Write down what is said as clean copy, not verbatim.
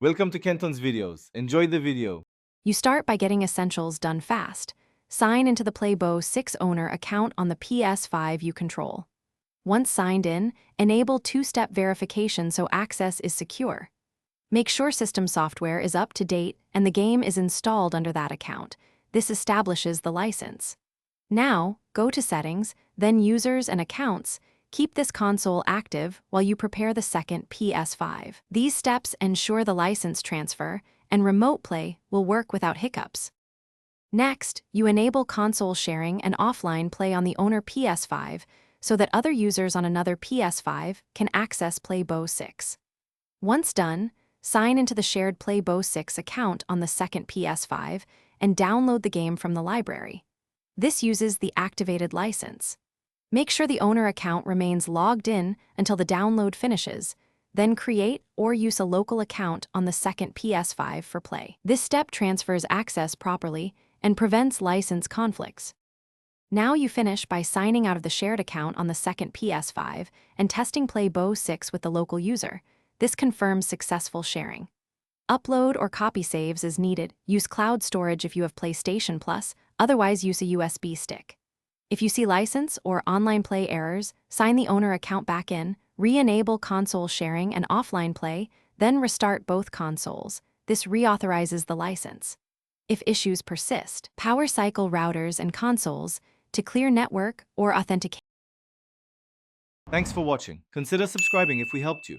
Welcome to Kenton's videos. Enjoy the video. You start by getting essentials done fast. Sign into the Bo6 owner account on the Ps5 you control. Once signed in, enable two-step verification so access is secure. Make sure system software is up to date and the game is installed under that account. This establishes the license. Now, go to Settings, then Users and Accounts. Keep this console active while you prepare the second Ps5. These steps ensure the license transfer, and remote play will work without hiccups. Next, you enable console sharing and offline play on the owner Ps5 so that other users on another Ps5 can access Bo6. Once done, sign into the shared Bo6 account on the second Ps5 and download the game from the library. This uses the activated license. Make sure the owner account remains logged in until the download finishes, then create or use a local account on the second Ps5 for play. This step transfers access properly and prevents license conflicts. Now you finish by signing out of the shared account on the second Ps5 and testing Bo6 with the local user. This confirms successful sharing. Upload or copy saves as needed. Use cloud storage if you have PlayStation Plus, otherwise use a USB stick. If you see license or online play errors, sign the owner account back in, re-enable console sharing and offline play, then restart both consoles. This reauthorizes the license. If issues persist, power cycle routers and consoles to clear network or authenticate. Thanks for watching. Consider subscribing if we helped you.